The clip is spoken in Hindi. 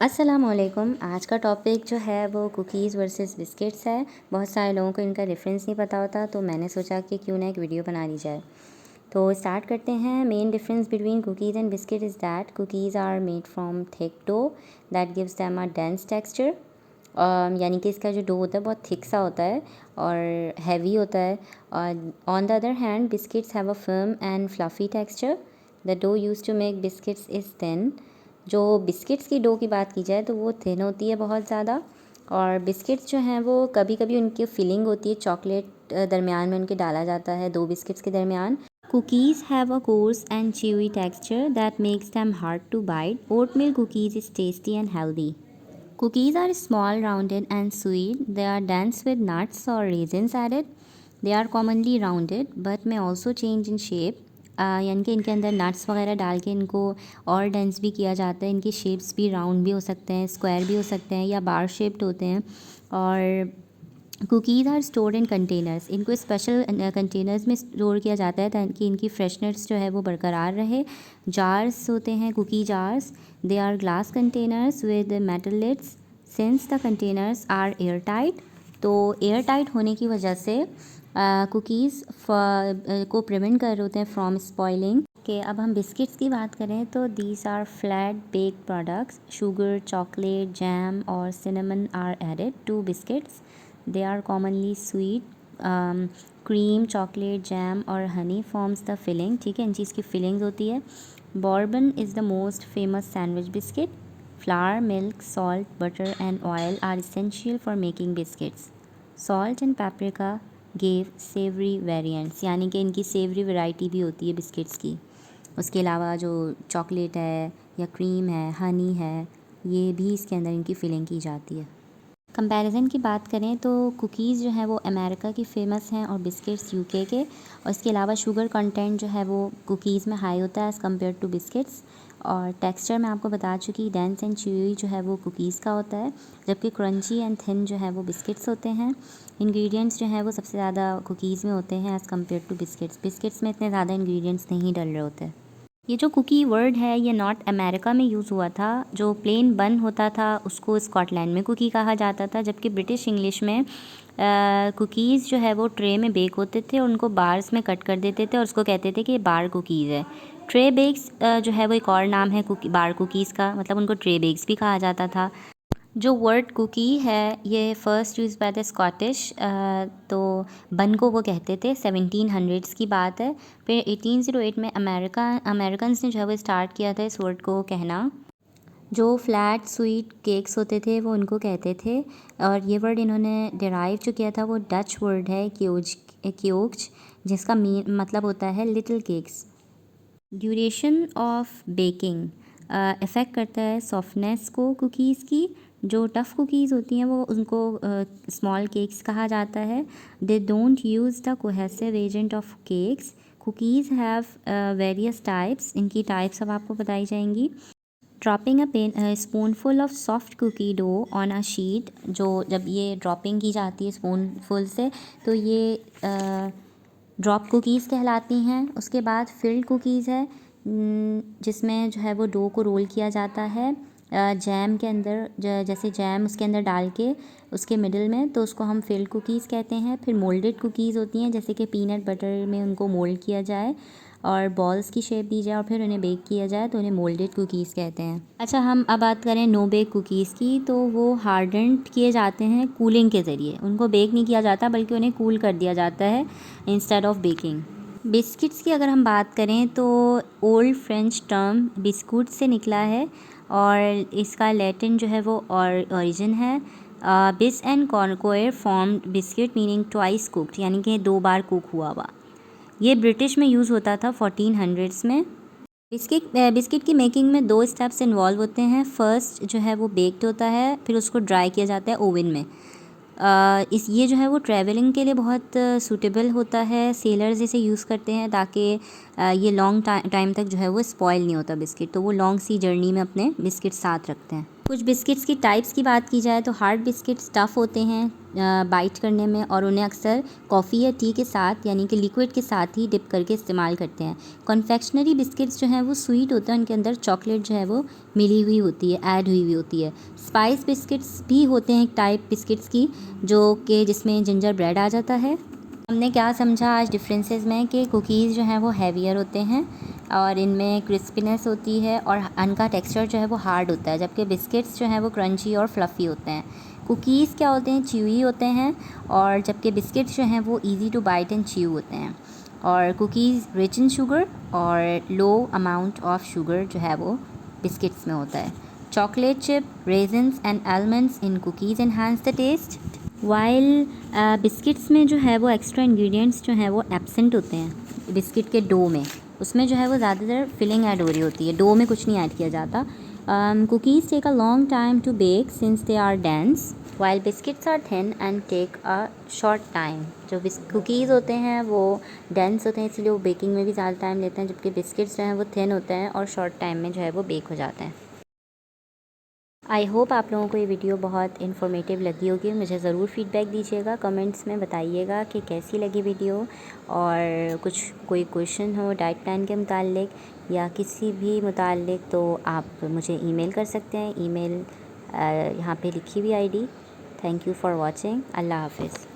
अस्सलामुअलैकुम। आज का टॉपिक जो है वो कुकीज़ वर्सेस बिस्किट्स है। बहुत सारे लोगों को इनका डिफरेंस नहीं पता होता, तो मैंने सोचा कि क्यों ना एक वीडियो बना ली जाए। तो स्टार्ट करते हैं। Main difference between cookies and biscuit is that cookies are made from thick dough that gives them a dense texture. यानी कि इसका जो डो होता है बहुत थिक सा होता है और हैवी होता है। और on the other hand biscuits have a firm and fluffy texture. The dough use to make biscuits is thin. जो बिस्किट्स की डो की बात की जाए तो वो थिन होती है बहुत ज़्यादा। और बिस्किट्स जो हैं वो कभी कभी उनकी फिलिंग होती है, चॉकलेट दरमियान में उनके डाला जाता है दो बिस्किट्स के दरमियान। Cookies have a coarse and chewy texture that makes them hard to bite. Oatmeal cookies is tasty and healthy. Cookies are small, rounded, and sweet. They are dense with nuts or raisins added. They are commonly rounded but may also change in shape. यानी कि इनके अंदर नट्स वगैरह डाल के इनको और डेंस भी किया जाता है। इनकी शेप्स भी राउंड भी हो सकते हैं, स्क्वायर भी हो सकते हैं या बार शेप्ड होते हैं। और cookies are stored in containers. इनको स्पेशल कंटेनर्स में स्टोर किया जाता है ताकि इनकी फ्रेशनेस जो है वो बरकरार रहे। जार्स होते हैं cookie jars. They are glass containers with metal lids since the containers are air tight. तो एयर टाइट होने की वजह से कुकीज़ को प्रिवेंट कर होते हैं फ्रॉम स्पॉइलिंग के। अब हम बिस्किट्स की बात करें तो these are flat bake products. Sugar, chocolate, jam और cinnamon are added to biscuits. They are commonly sweet. Cream, chocolate, jam और हनी फॉर्म्स द फिलिंग। ठीक है, इन चीज़ की फिलिंग्स होती है। Bourbon is the most famous sandwich biscuit. Flour, milk, salt, butter and oil are essential for making biscuits. Salt and paprika gave savoury variants. यानी कि इनकी सेवरी वैरायटी भी होती है बिस्किट्स की। उसके अलावा जो चॉकलेट है या क्रीम है, हनी है, ये भी इसके अंदर इनकी फिलिंग की जाती है। कंपैरिजन की बात करें तो कुकीज़ जो है वो अमेरिका की फ़ेमस हैं और बिस्किट्स यूके के। और इसके अलावा शुगर कंटेंट जो है वो कुकीज़ में हाई होता है एज़ कम्पेयर टू बिस्किट्स। और टेक्सचर मैं आपको बता चुकी, डेंस एंड च्यूई जो है वो कुकीज़ का होता है, जबकि क्रंची एंड थिन जो है वो बिस्किट्स होते हैं। इंग्रेडिएंट्स जो है वो सबसे ज़्यादा कुकीज़ में होते हैं as compare to biscuits. Biscuits में इतने ज़्यादा इंग्रेडिएंट्स नहीं डल रहे होते। ये जो कुकी वर्ड है ये नॉर्थ अमेरिका में यूज़ हुआ था। जो प्लेन बन होता था उसको स्कॉटलैंड में कुकी कहा जाता था, जबकि ब्रिटिश इंग्लिश में कुकीज़ जो है वो ट्रे में बेक होते थे और उनको बार्स में कट कर देते थे और उसको कहते थे कि ये बार कुकीज़ है। ट्रे बेक्स जो है वो एक और नाम है बार कुकीज़ का, मतलब उनको ट्रे बेक्स भी कहा जाता था। जो वर्ड कुकी है ये first use by the Scottish. तो बन को वो कहते थे, 1700s की बात है। फिर 1808 में अमेरिकन्स ने जो है वो स्टार्ट किया था इस वर्ड को कहना। जो फ्लैट स्वीट केक्स होते थे वो उनको कहते थे। और ये वर्ड इन्होंने डिराइव जो किया था वो डच वर्ड है क्योज, जिसका मतलब होता है little cakes. Duration of baking effect करता है सॉफ्टनेस को कुकीज़ की। जो टफ़ कुकीज़ होती हैं वो उनको स्मॉल केक्स कहा जाता है। They don't use the cohesive agent of cakes. Cookies have various types. इनकी टाइप्स अब आपको बताई जाएंगी। Dropping a spoonful of soft cookie dough on a sheet. जो जब ये ड्रॉपिंग की जाती है स्पूनफुल से तो ये ड्रॉप कुकीज़ कहलाती हैं। उसके बाद फिल्ड कुकीज़ है जिसमें जो है वो डो को रोल किया जाता है जैम के अंदर, जैसे जैम उसके अंदर डाल के उसके मिडिल में, तो उसको हम फिल्ड कुकीज़ कहते हैं। फिर मोल्डेड कुकीज़ होती हैं, जैसे कि पीनट बटर में उनको मोल्ड किया जाए और बॉल्स की शेप दी जाए और फिर उन्हें बेक किया जाए तो उन्हें मोल्डेड कुकीज़ कहते हैं। अच्छा, हम अब बात करें नो बेक कुकीज़ की, तो वो हार्डेंड किए जाते हैं कूलिंग के ज़रिए। उनको बेक नहीं किया जाता बल्कि उन्हें कूल कर दिया जाता है इंस्टेड ऑफ बेकिंग। बिस्किट्स की अगर हम बात करें तो ओल्ड फ्रेंच टर्म बिस्कुट से निकला है और इसका लैटिन जो है वो ओरिजिन है। बिस एंड कॉर्नकोयर form biscuit meaning twice cooked, यानी कि दो बार कुक हुआ हुआ। ये ब्रिटिश में यूज़ होता था 1400s में। बिस्किट की मेकिंग में दो स्टेप्स इन्वॉल्व होते हैं। फर्स्ट जो है वो बेक्ड होता है, फिर उसको ड्राई किया जाता है ओवन में। ये जो है वो ट्रैवलिंग के लिए बहुत सूटेबल होता है। सेलर्स इसे यूज़ करते हैं ताकि ये लॉन्ग टाइम तक जो है वो स्पॉइल नहीं होता बिस्किट, तो वो लॉन्ग सी जर्नी में अपने बिस्किट साथ रखते हैं। कुछ बिस्किट्स की टाइप्स की बात की जाए तो हार्ड बिस्किट्स टफ़ होते हैं बाइट करने में, और उन्हें अक्सर कॉफ़ी या टी के साथ यानी कि लिक्विड के साथ ही डिप करके इस्तेमाल करते हैं। कॉन्फेक्शनरी बिस्किट्स जो हैं वो स्वीट होते हैं, उनके अंदर चॉकलेट जो है वो मिली हुई होती है, ऐड हुई हुई होती है। स्पाइस बिस्किट्स भी होते हैं एक टाइप बिस्किट्स की, जो कि जिसमें जिंजर ब्रेड आ जाता है। हमने क्या समझा आज डिफरेंसेस में कि कुकीज़ जो हैं वो हैवियर होते हैं और इनमें क्रिस्पीनेस होती है और इनका टेक्सचर जो है वो हार्ड होता है, जबकि बिस्किट्स जो हैं वो क्रंची और फ्लफ़ी होते हैं। कुकीज़ क्या होते हैं, च्यूई होते हैं, और जबकि बिस्किट्स जो हैं वो easy to bite and chew होते हैं। और कुकीज़ रिच इन शुगर और लो अमाउंट ऑफ शुगर जो है वो बिस्किट्स में होता है। Chocolate chip, raisins and almonds in cookies enhance the taste, while biscuits में जो है वो एक्स्ट्रा इंग्रेडिएंट्स जो हैं वो एब्सेंट होते हैं बिस्किट के डो में, उसमें जो है वो ज़्यादातर फिलिंग ऐड हो रही होती है, डो में कुछ नहीं ऐड किया जाता। Cookies take a long time to bake since they are dense, while biscuits are thin and take a short time. जो कुकीज़ होते हैं वो डेंस होते हैं, इसलिए वो बेकिंग में भी ज़्यादा टाइम लेते हैं, जबकि बिस्किट्स जो हैं वो थिन होते हैं और शॉर्ट टाइम में जो है वो बेक हो जाते हैं। आई होप आप लोगों को ये वीडियो बहुत इन्फॉर्मेटिव लगी होगी। मुझे ज़रूर फीडबैक दीजिएगा, कमेंट्स में बताइएगा कि कैसी लगी वीडियो, और कुछ कोई क्वेश्चन हो डाइट प्लान के मुतालिक या किसी भी मुतालिक तो आप मुझे ईमेल कर सकते हैं। ईमेल यहाँ पे लिखी हुई ID. Thank you for watching. अल्लाह हाफिज़।